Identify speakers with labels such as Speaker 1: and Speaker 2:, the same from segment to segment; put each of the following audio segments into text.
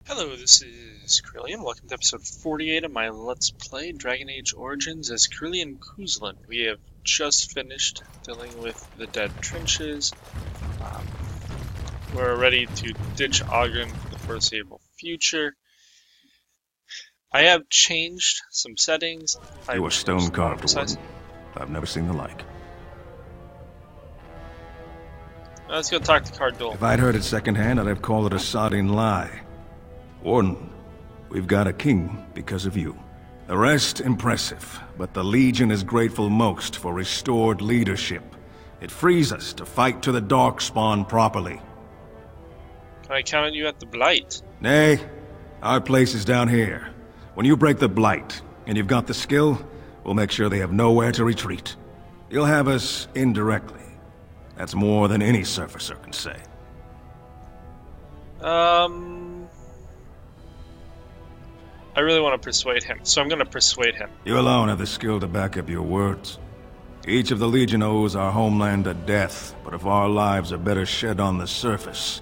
Speaker 1: Hello, this is Krillian. Welcome to episode 48 of my Let's Play Dragon Age Origins as Krillian Kuzlin. We have just finished dealing with the dead trenches. We're ready to ditch Ogren for the foreseeable future. I have changed some settings.
Speaker 2: You are stone carved, Warden. I've never seen the like.
Speaker 1: Let's go talk to Cardul.
Speaker 2: If I'd heard it secondhand, I'd have called it a sodding lie. Warden, we've got a king because of you. The rest, impressive, but the Legion is grateful most for restored leadership. It frees us to fight to the Darkspawn properly.
Speaker 1: Can I count on you at the Blight?
Speaker 2: Nay, our place is down here. When you break the Blight, and you've got the skill, we'll make sure they have nowhere to retreat. You'll have us indirectly. That's more than any surfacer can say.
Speaker 1: I really want to persuade him, so I'm going to persuade him.
Speaker 2: You alone have the skill to back up your words. Each of the Legion owes our homeland a death, but if our lives are better shed on the surface,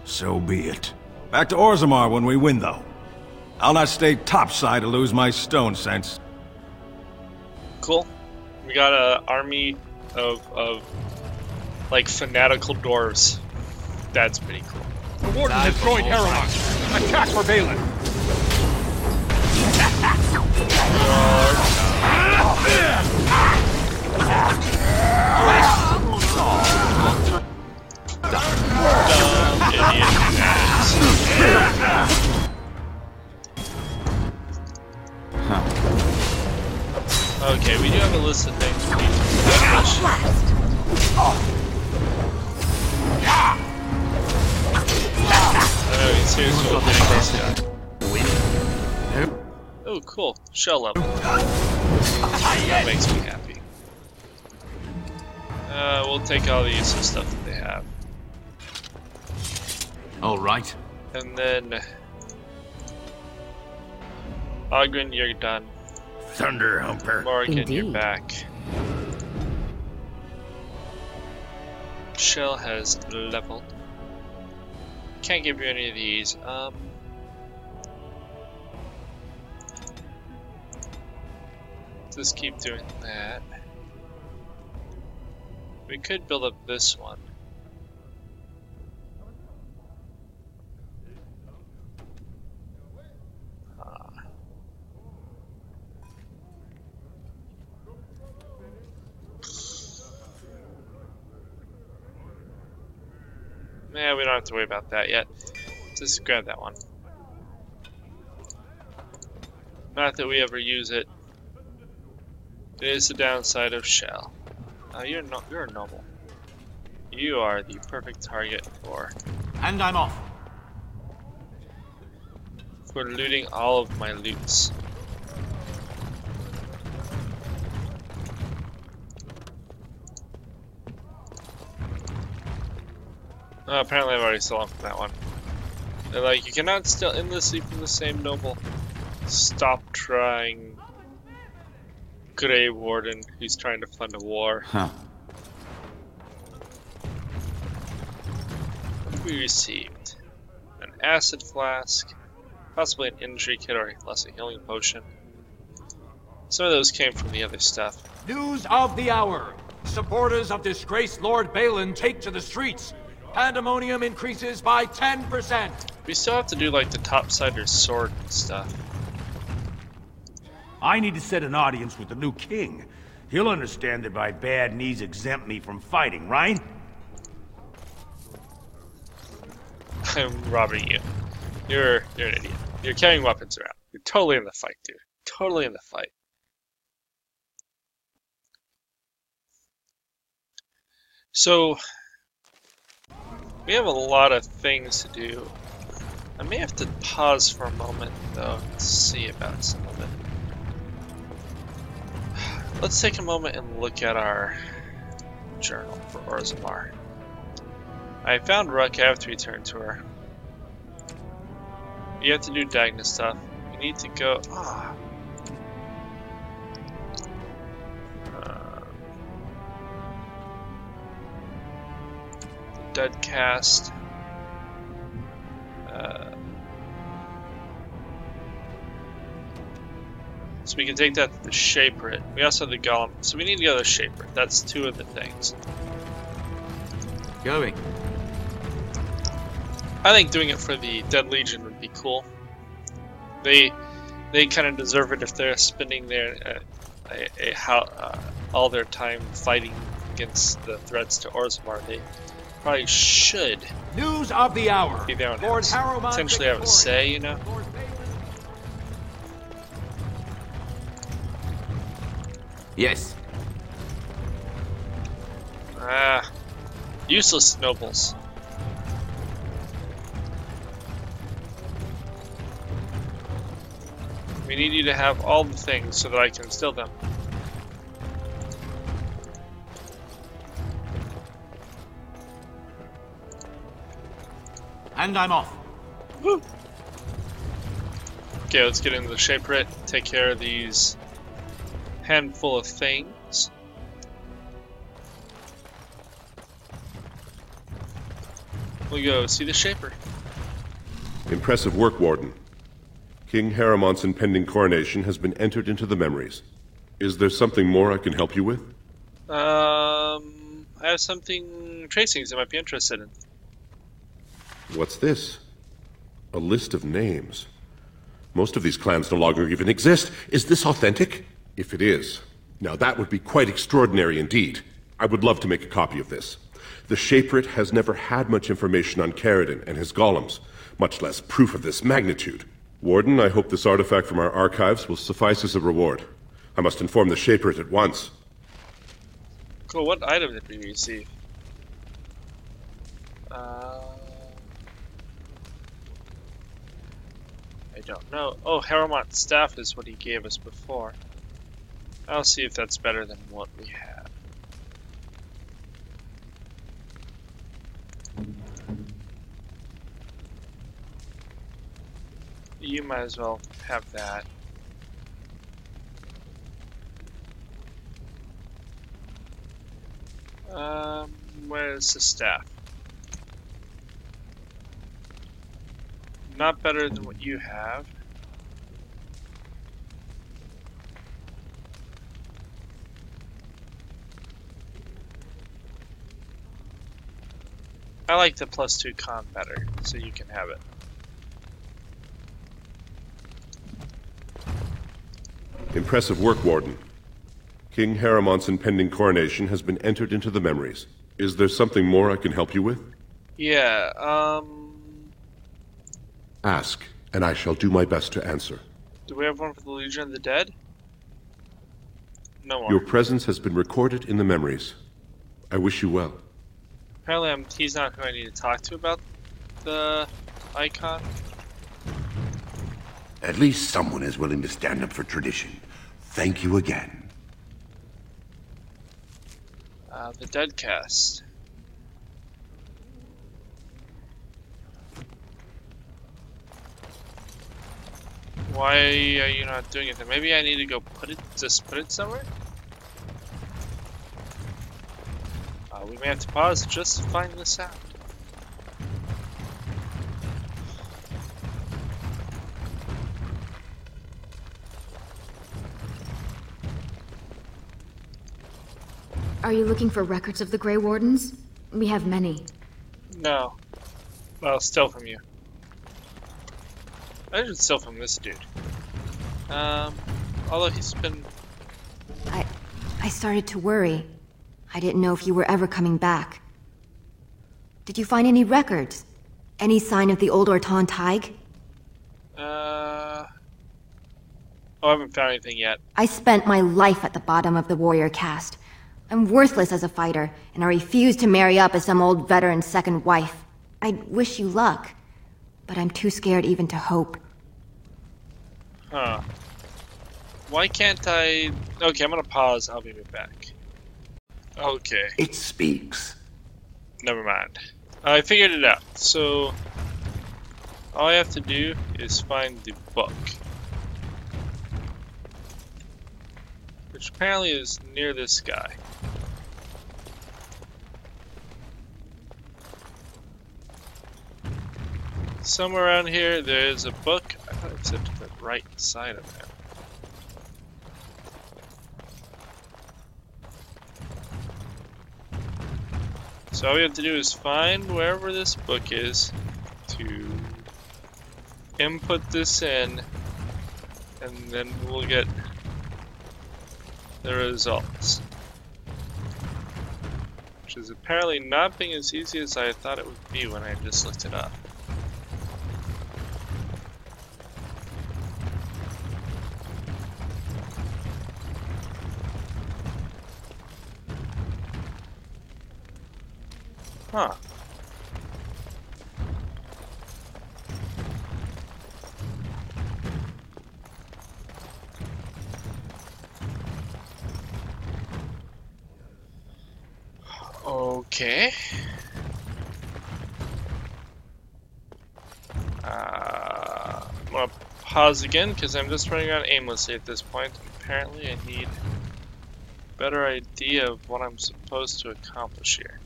Speaker 2: so be it. Back to Orzammar when we win, though. I'll not stay topside to lose my stone sense.
Speaker 1: Cool. We got an army of like fanatical dwarves. That's pretty cool.
Speaker 3: The Warden has joined Erelon. Attack for Balin.
Speaker 1: Okay, we do have a list of things we need to accomplish. Seriously, we'll take this guy. Oh, cool. Shell level. That makes me happy. We'll take all the useless stuff that they have.
Speaker 3: All right.
Speaker 1: And then... Ogren, you're done.
Speaker 3: Thunder Humper.
Speaker 1: Morgan, you're back. Shell has leveled. Can't give you any of these. Just keep doing that. We could build up this one. Yeah, we don't have to worry about that yet. Just grab that one. Not that we ever use it. It is the downside of Shell. You're a noble. You are the perfect target for
Speaker 3: And I'm off.
Speaker 1: looting all of my loots. Apparently I've already stolen from that one. They're like, you cannot steal endlessly from the same noble. Stop trying. Grey Warden, he's trying to fund a war.
Speaker 3: Huh.
Speaker 1: We received an acid flask, possibly an injury kit or less a healing potion. Some of those came from the other stuff.
Speaker 4: News of the hour. Supporters of disgraced Lord Balin take to the streets. Pandemonium increases by 10%.
Speaker 1: We still have to do like the topsider sword and stuff.
Speaker 5: I need to set an audience with the new king. He'll understand that my bad knees exempt me from fighting, right?
Speaker 1: I'm robbing you. You're an idiot. You're carrying weapons around. You're totally in the fight, dude. Totally in the fight. So, we have a lot of things to do. I may have to pause for a moment, though, to see about some of it. Let's take a moment and look at our journal for Orzammar. I found Ruck. I have to return to her. You have to do Dagna stuff. We need to go... Dead cast. So we can take that to the Shaper. We also have the Golem. So we need to go to the Shaper. That's two of the things.
Speaker 4: Going.
Speaker 1: I think doing it for the Dead Legion would be cool. They kind of deserve it if they're spending their all their time fighting against the threats to Orzammar. They probably should
Speaker 4: News of the hour.
Speaker 1: be their own
Speaker 4: Lord
Speaker 1: house.
Speaker 4: Harrowmont
Speaker 1: Essentially have a say, you know?
Speaker 4: Lord Balin-
Speaker 6: Yes.
Speaker 1: Ah, useless nobles. We need you to have all the things so that I can instill them.
Speaker 4: And I'm off.
Speaker 1: Woo. Okay, let's get into the Shaper, take care of these handful of things. We'll go see the Shaper.
Speaker 7: Impressive work, Warden. King Harrowmont's impending coronation has been entered into the memories. Is there something more I can help you with?
Speaker 1: I have something tracings I might be interested in.
Speaker 7: What's this? A list of names. Most of these clans no longer even exist. Is this authentic? If it is, now that would be quite extraordinary indeed. I would love to make a copy of this. The Shaperit has never had much information on Caridin and his golems, much less proof of this magnitude. Warden, I hope this artifact from our archives will suffice as a reward. I must inform the Shaperit at once.
Speaker 1: Cool, what item did we receive? I don't know. Oh, Harrowmont's staff is what he gave us before. I'll see if that's better than what we have. You might as well have that. Where's the staff? Not better than what you have. I like the +2 con better, so you can have it.
Speaker 7: Impressive work, Warden. King Harrowmont's impending coronation has been entered into the memories. Is there something more I can help you with?
Speaker 1: Yeah,
Speaker 7: Ask, and I shall do my best to answer.
Speaker 1: do we have one for the Legion of the Dead? No more.
Speaker 7: Your presence has been recorded in the memories. I wish you well.
Speaker 1: Apparently he's not who I need to talk to about the icon.
Speaker 5: At least someone is willing to stand up for tradition. Thank you again.
Speaker 1: The Dead Cast. Why are you not doing it then? Maybe I need to go put it somewhere? We may have to pause just to find this out.
Speaker 8: Are you looking for records of the Grey Wardens? We have many.
Speaker 1: No. Well, steal from you. I should steal from this dude. Although he's been...
Speaker 8: I started to worry. I didn't know if you were ever coming back. Did you find any records? Any sign of the old Orton Tig?
Speaker 1: Oh, I haven't found anything yet.
Speaker 8: I spent my life at the bottom of the warrior caste. I'm worthless as a fighter, and I refuse to marry up as some old veteran's second wife. I'd wish you luck, but I'm too scared even to hope.
Speaker 1: Huh. Why can't I... Okay, I'm gonna pause. I'll be right back. Okay.
Speaker 5: It speaks.
Speaker 1: Never mind. I figured it out. So, all I have to do is find the book. Which apparently is near this guy. Somewhere around here, there's a book. I thought it said to the right side of him. So all we have to do is find wherever this book is to input this in, and then we'll get the results. Which is apparently not being as easy as I thought it would be when I just looked it up. Huh. Okay. I'm gonna pause again because I'm just running around aimlessly at this point. Apparently I need a better idea of what I'm supposed to accomplish here.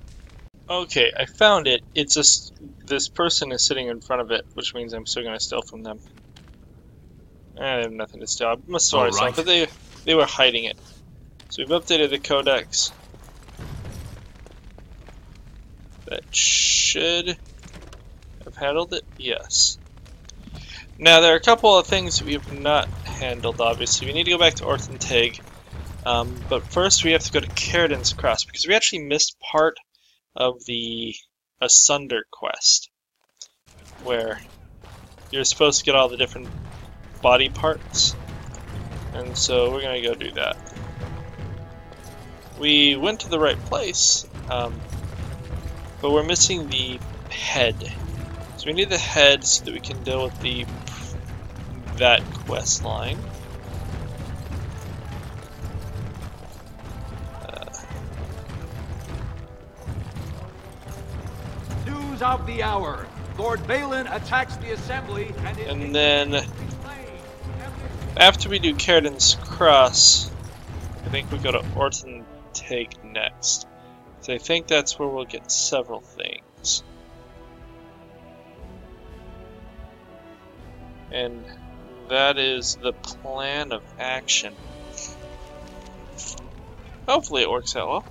Speaker 1: Okay, I found it. It's just this person is sitting in front of it, which means I'm still gonna steal from them. I have nothing to steal. I must have already saw it, but they were hiding it. So we've updated the codex. That should have handled it. Yes. Now there are a couple of things that we have not handled. Obviously, we need to go back to Orthenteg, but first we have to go to Caridan's Cross because we actually missed part of the Asunder quest, where you're supposed to get all the different body parts, and so we're gonna go do that. We went to the right place, but we're missing the head. So we need the head so that we can deal with that quest line.
Speaker 4: News of the hour. Lord Balin attacks the assembly
Speaker 1: and then after we do Caridan's Cross, I think we go to Orthenteg next. So I think that's where we'll get several things. And that is the plan of action. Hopefully it works out well.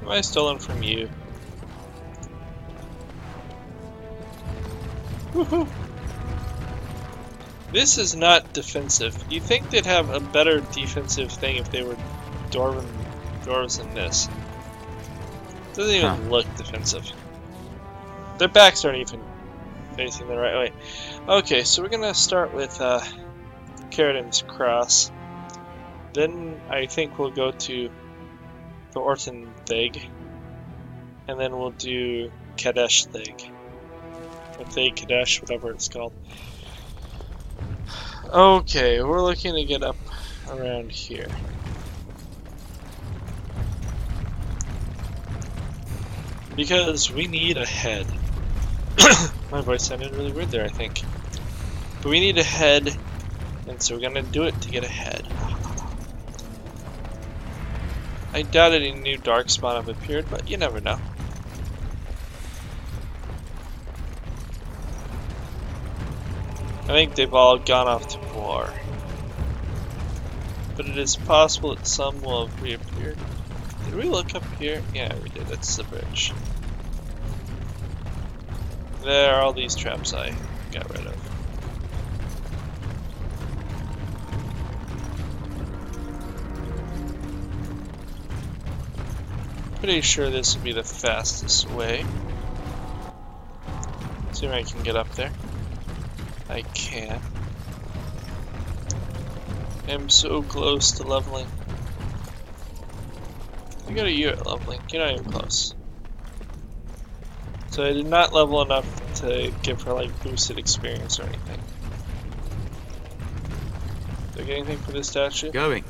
Speaker 1: Am I stolen from you? Woohoo! This is not defensive. You'd think they'd have a better defensive thing if they were dwarves than this. Doesn't even look defensive. Their backs aren't even facing the right way. Okay, so we're gonna start with Caridan's Cross. Then I think we'll go to the Orthenteg, and then we'll do Kadesh Theg. Or Theg Kadesh, whatever it's called. Okay, we're looking to get up around here. Because we need a head. My voice sounded really weird there, I think. But we need a head, and so we're gonna do it to get a head. I doubt any new dark spot have appeared, but you never know. I think they've all gone off to war. But it is possible that some will have reappeared. Did we look up here? Yeah, we did. That's the bridge. There are all these traps I got rid of. Pretty sure this will be the fastest way. See if I can get up there. I can. I'm so close to leveling. I got a year at leveling. You're not even close. So I did not level enough to give her like boosted experience or anything. Do I get anything for this statue?
Speaker 4: Going.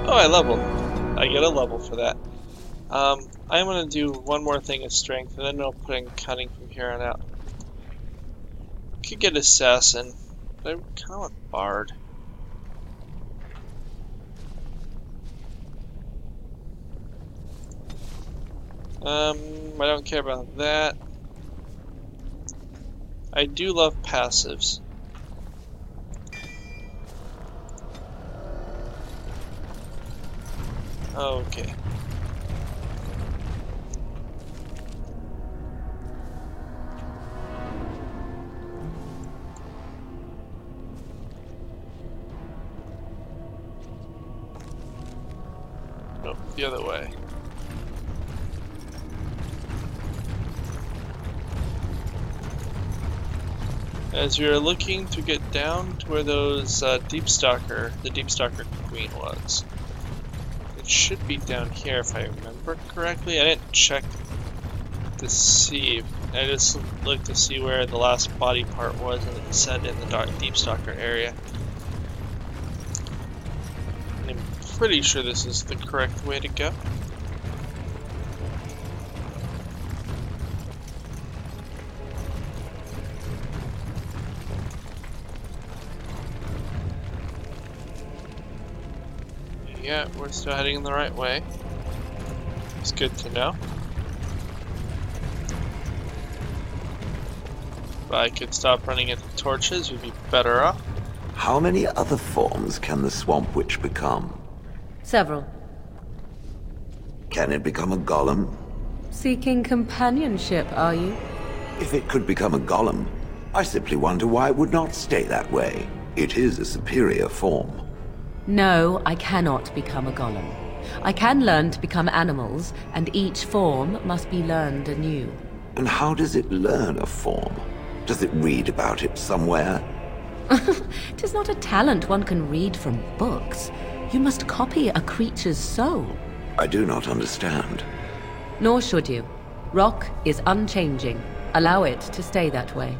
Speaker 1: Oh, I leveled. I get a level for that. I'm gonna do one more thing of strength, and then I'll put in cunning from here on out. Could get assassin, but I kind of want bard. I don't care about that. I do love passives. Okay. Nope, the other way. As you're looking to get down to where those the Deep Stalker Queen was. It should be down here if I remember correctly. I didn't check to see. I just looked to see where the last body part was, and it said in the Deep Stalker area. And I'm pretty sure this is the correct way to go. Yeah, we're still heading in the right way. It's good to know. If I could stop running into torches, we'd be better off.
Speaker 6: How many other forms can the Swamp Witch become?
Speaker 9: Several.
Speaker 6: Can it become a golem?
Speaker 9: Seeking companionship, are you?
Speaker 6: If it could become a golem, I simply wonder why it would not stay that way. It is a superior form.
Speaker 9: No, I cannot become a golem. I can learn to become animals, and each form must be learned anew.
Speaker 6: And how does it learn a form? Does it read about it somewhere?
Speaker 9: 'Tis not a talent one can read from books. You must copy a creature's soul.
Speaker 6: I do not understand.
Speaker 9: Nor should you. Rock is unchanging. Allow it to stay that way.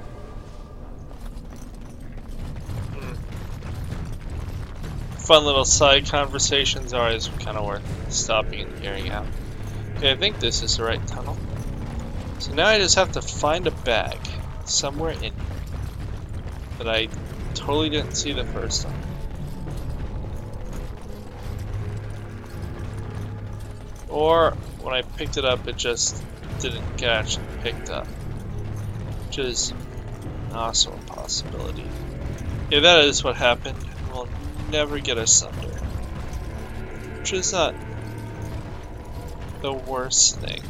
Speaker 1: Fun little side conversations are always kind of worth stopping and hearing out. Okay, I think this is the right tunnel. So now I just have to find a bag somewhere in here that I totally didn't see the first time. Or when I picked it up, it just didn't get actually picked up, which is also a possibility. Yeah, that is what happened. We'll never get asunder, which is not the worst thing.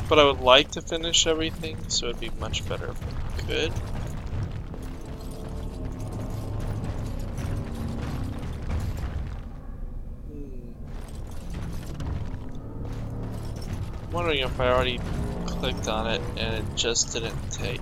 Speaker 1: But I would like to finish everything, so it'd be much better if I could. I'm wondering if I already clicked on it and it just didn't take.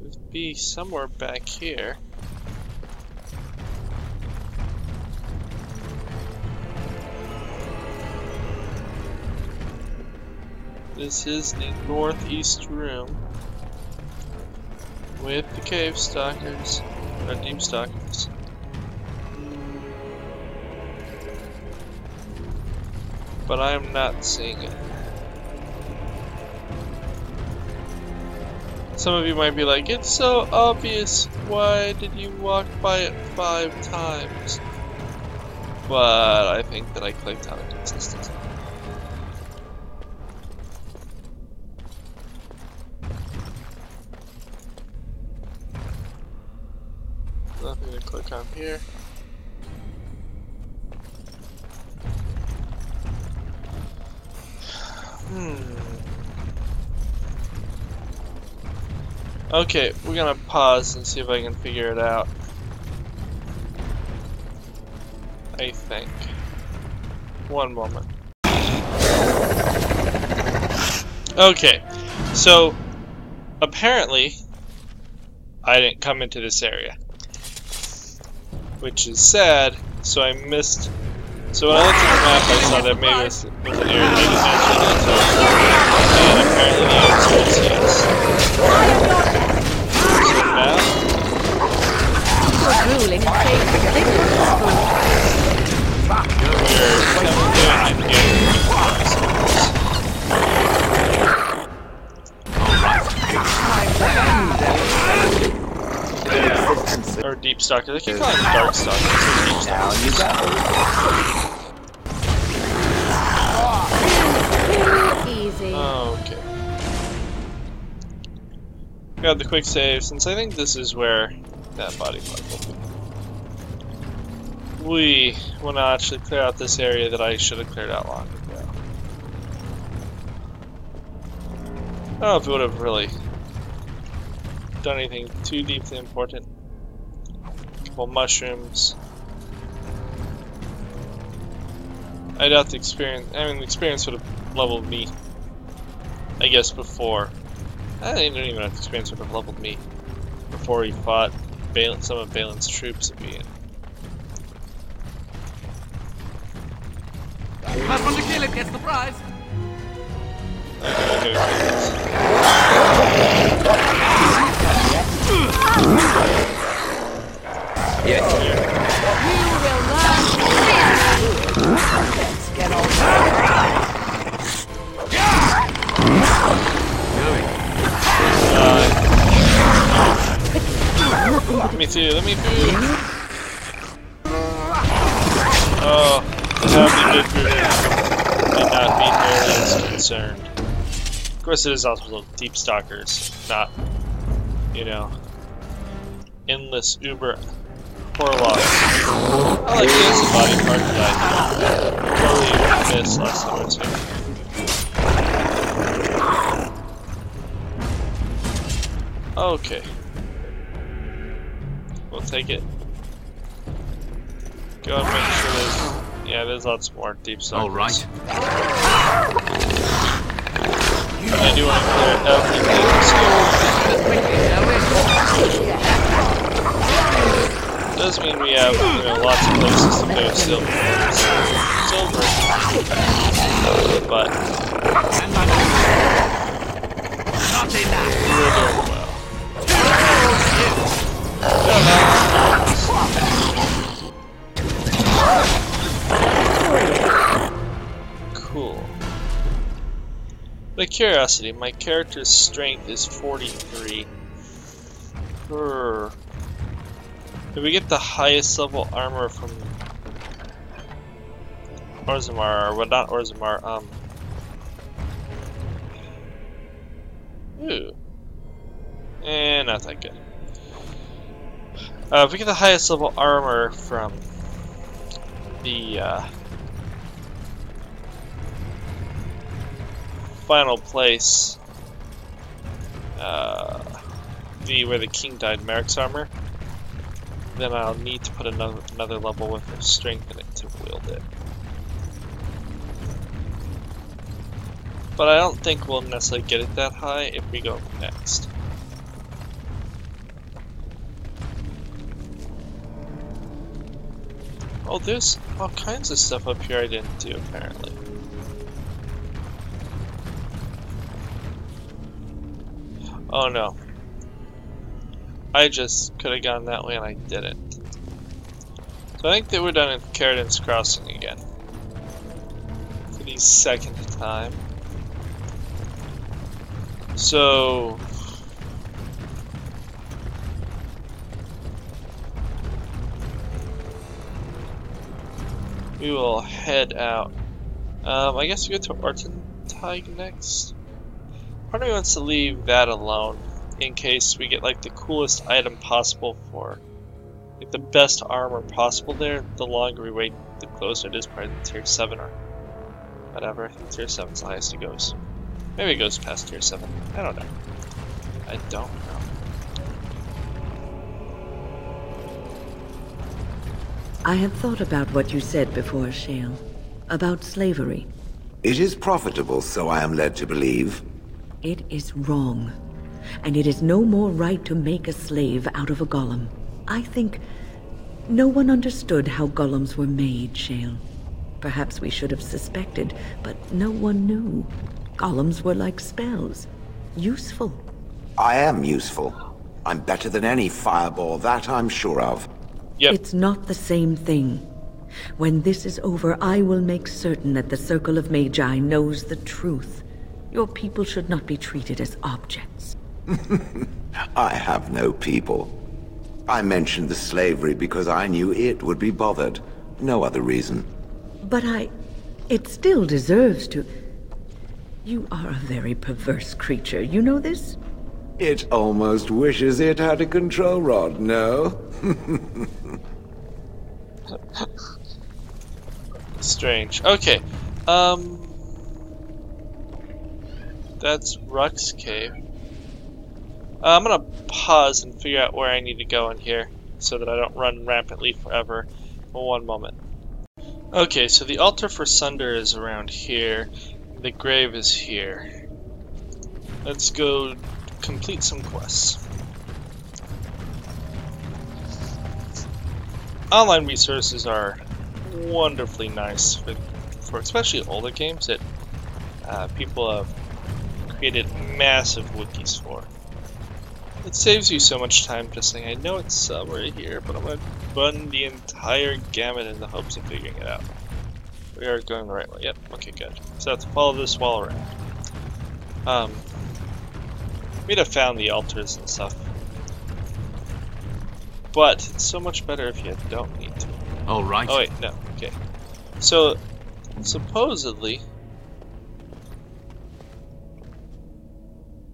Speaker 1: It'd be somewhere back here. This is the northeast room with the cave stalkers, or deep stalkers. But I am not seeing it. Some of you might be like, it's so obvious, why did you walk by it 5 times? But I think that I clicked on it consistently. Nothing to click on here. Okay, we're gonna pause and see if I can figure it out. I think. One moment. Okay, so apparently I didn't come into this area, which is sad. So I missed. So when I looked at the map, I saw that maybe it was an area that I didn't actually get to, and apparently the answer is yes.
Speaker 9: Ruling and saying
Speaker 1: Or Deep Stalker. They keep calling them Dark Stalkers. So Deep Stalkers.
Speaker 6: Down you go.
Speaker 9: Easy.
Speaker 1: Oh, okay. Got the quick save, since I think this is where that body part will be. We want to actually clear out this area that I should have cleared out long ago. I don't know if it would have really done anything too deeply important. A couple mushrooms. I doubt the experience. I mean, the experience would have leveled me. I guess before. I don't even know if the experience would have leveled me before he fought some of Balin's troops at the end.
Speaker 4: Last one to kill it gets the prize.
Speaker 9: Let's get
Speaker 1: Let me through, let me through. Oh, that would be good for him. May not be nearly as concerned. Of course, it is also Deep Stalkers, not, you know, endless Uber Horlock. I like the as a body part that I totally missed last time I was here. Okay. We'll take it. Go and make sure there's... Yeah, there's lots more Deep Stalkers.
Speaker 4: Alright.
Speaker 1: I do want to clear everything. Does mean we have, you know, lots of places to go still. Silver. But... we're doing well. Cool. By curiosity, my character's strength is 43. Did we get the highest level armor from Orzammar, or well, not Orzammar, ooh. Not that good. If we get the highest level armor from the final place, where the king died, Merrick's armor, then I'll need to put another level with the strength in it to wield it. But I don't think we'll necessarily get it that high if we go next. Oh, there's all kinds of stuff up here I didn't do, apparently. Oh no. I just could have gone that way and I didn't. So I think that we're done at Carradin's Crossing again. For the second time. So... we will head out. I guess we go to Ortenteig next. Part of me wants to leave that alone in case we get like the coolest item possible for like the best armor possible there. The longer we wait, the closer it is probably to tier 7 or whatever. I think tier 7 is the highest it goes. Maybe it goes past tier 7. I don't know. I don't know.
Speaker 10: I have thought about what you said before, Shale. About slavery.
Speaker 6: It is profitable, so I am led to believe.
Speaker 10: It is wrong. And it is no more right to make a slave out of a golem. I think no one understood how golems were made, Shale. Perhaps we should have suspected, but no one knew. Golems were like spells. Useful.
Speaker 6: I am useful. I'm better than any fireball, that I'm sure of.
Speaker 1: Yep.
Speaker 10: It's not the same thing. When this is over, I will make certain that the Circle of Magi knows the truth. Your people should not be treated as objects.
Speaker 6: I have no people. I mentioned the slavery because I knew it would be bothered. No other reason.
Speaker 10: But it still deserves to... You are a very perverse creature, you know this?
Speaker 6: It almost wishes it had a control rod, no?
Speaker 1: Strange. Okay. That's Ruck's cave. I'm gonna pause and figure out where I need to go in here so that I don't run rampantly forever. For one moment. Okay, so the altar for Sunder is around here. The grave is here. Let's go complete some quests. Online resources are wonderfully nice for especially older games that people have created massive wikis for. It saves you so much time just saying, I know it's somewhere here, but I'm going to run the entire gamut in the hopes of figuring it out. We are going the right way. Yep, okay, good. So I have to follow this wall around. We'd have found the altars and stuff. But it's so much better if you don't need to.
Speaker 4: All right.
Speaker 1: Oh wait, no, okay. So, supposedly,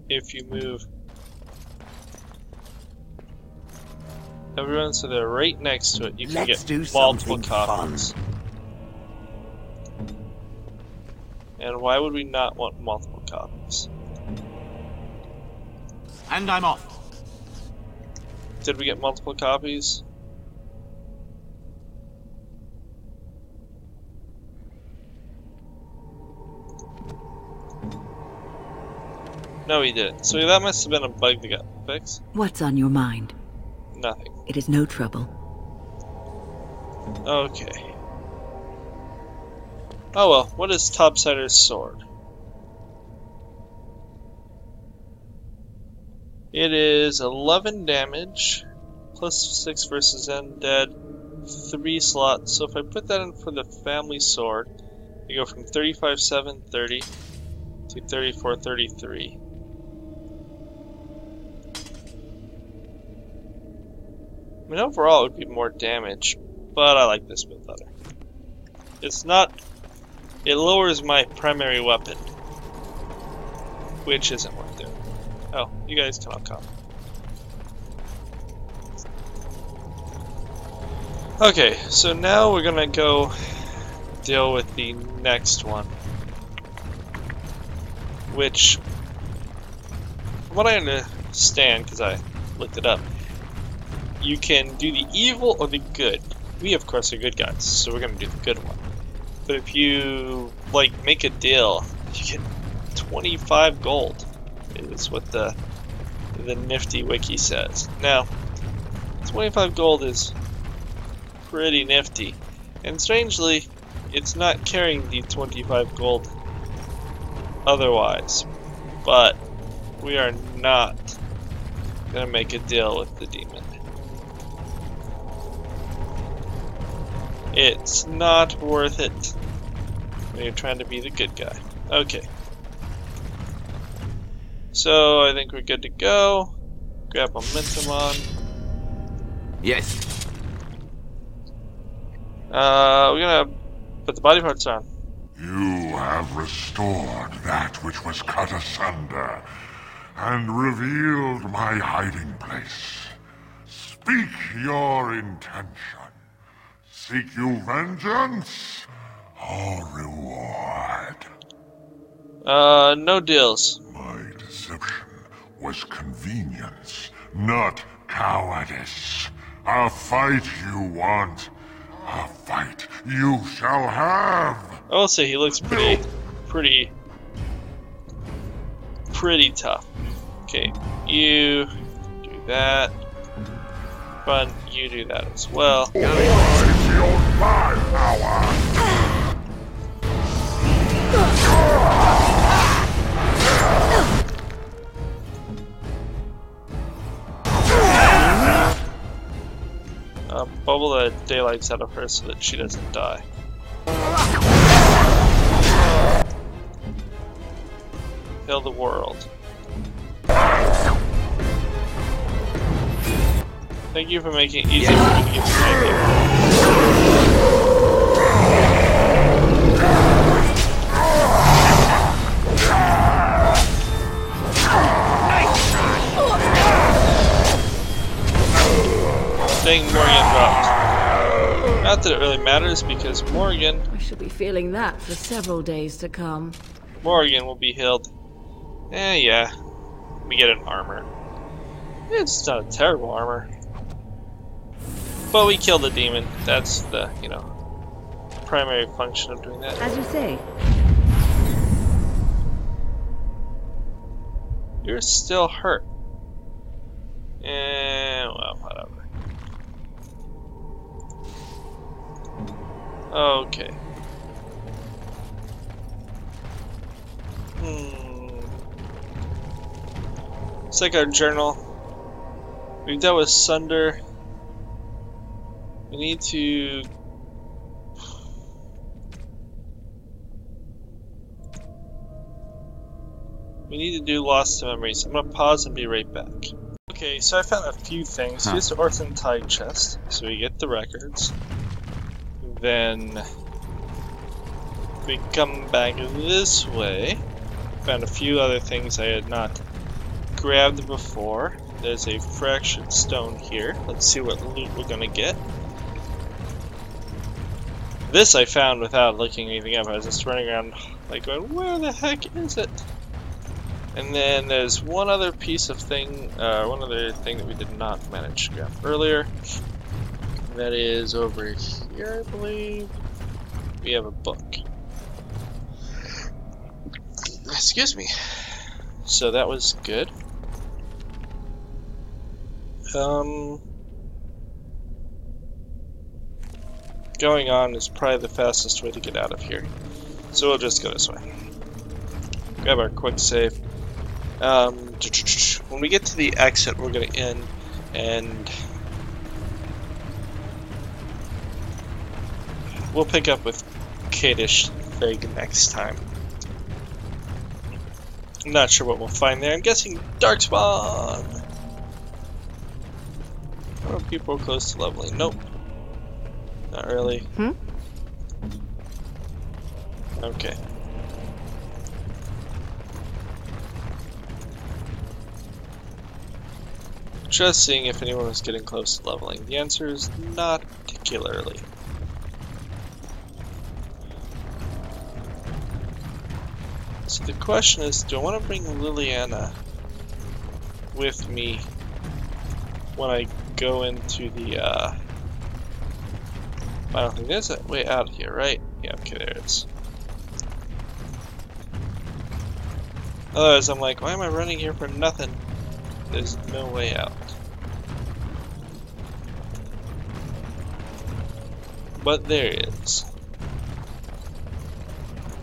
Speaker 1: if you move everyone so they're right next to it, you can
Speaker 6: Let's do
Speaker 1: get multiple
Speaker 6: something
Speaker 1: copies.
Speaker 6: fun.
Speaker 1: And why would we not want multiple copies?
Speaker 4: And I'm off.
Speaker 1: Did we get multiple copies? No, we didn't. So that must have been a bug that got fixed.
Speaker 10: What's on your mind?
Speaker 1: Nothing.
Speaker 10: It is no trouble.
Speaker 1: Okay. Oh well, what is Topsider's sword? It is 11 damage, plus 6 versus undead, 3 slots. So if I put that in for the family sword, I go from 35,730 to 3433. I mean, overall it would be more damage, but I like this bit better. It's not... It lowers my primary weapon, which isn't worth doing. Oh, you guys can all come. Okay, so now we're gonna go deal with the next one, which, from what I understand, because I looked it up, you can do the evil or the good. We, of course, are good guys, so we're gonna do the good one. But if you, like, make a deal, you get 25 gold. Is what the nifty wiki says. Now, 25 gold is pretty nifty, and strangely, it's not carrying the 25 gold otherwise. But we are not gonna make a deal with the demon. It's not worth it when you're trying to be the good guy. Okay. So, I think we're good to go. Grab momentum on.
Speaker 4: Yes.
Speaker 1: We're gonna put the body parts on.
Speaker 11: You have restored that which was cut asunder, and revealed my hiding place. Speak your intention. Seek you vengeance, or reward?
Speaker 1: No deals.
Speaker 11: My deception was convenience, not cowardice. A fight you want, a fight you shall have.
Speaker 1: I will say he looks pretty tough. Okay, you do that. Fun, you do that as well. Bubble the daylights out of her so that she doesn't die. Heal the world. Thank you for making it easy for me to get to my idea. Dang, Morgan dropped. Not that it really matters, because Morgan...
Speaker 10: I should be feeling that for several days to come.
Speaker 1: Morgan will be healed. Yeah. We get an armor. It's not a terrible armor. But we kill the demon. That's the, primary function of doing that.
Speaker 10: As you say.
Speaker 1: You're still hurt. Well, whatever. Okay. It's like our journal. We've dealt with Sunder. We need to... We need to do lost memories. I'm gonna pause and be right back. Okay, so I found a few things. Here's the Orphan Tide chest. So we get the records. Then we come back this way. Found a few other things I had not grabbed before. There's a fractured stone here. Let's see what loot we're gonna get. This I found without looking anything up. I was just running around like going, where the heck is it? And then there's one other piece of thing, one other thing that we did not manage to grab earlier. That is over here, I believe. We have a book. Excuse me. So that was good. Going on is probably the fastest way to get out of here. So we'll just go this way. Grab our quick save. When we get to the exit, we're going to end and we'll pick up with Kadish Thig next time. I'm not sure what we'll find there. I'm guessing Darkspawn! Or people close to leveling. Nope. Not really. Okay. Just seeing if anyone was getting close to leveling. The answer is not particularly. So the question is, do I want to bring Liliana with me when I go into the I don't think there's a way out here, right? Yeah, okay, there it is. Otherwise, I'm like, why am I running here for nothing? There's no way out. But there is.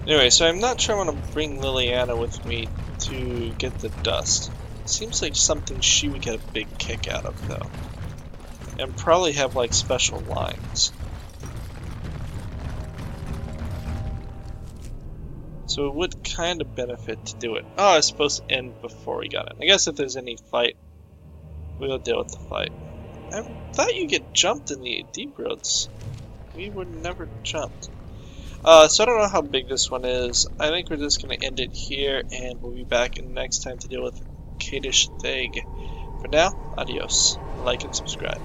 Speaker 1: Anyway, so I'm not sure I want to bring Liliana with me to get the dust. Seems like something she would get a big kick out of, though. And probably have, like, special lines. So it would kind of benefit to do it. Oh, I was supposed to end before we got it. I guess if there's any fight, we'll deal with the fight. I thought you get jumped in the deep roads. We were never jumped. So I don't know how big this one is. I think we're just going to end it here, and we'll be back next time to deal with Kadish Thig. For now, adios. Like and subscribe.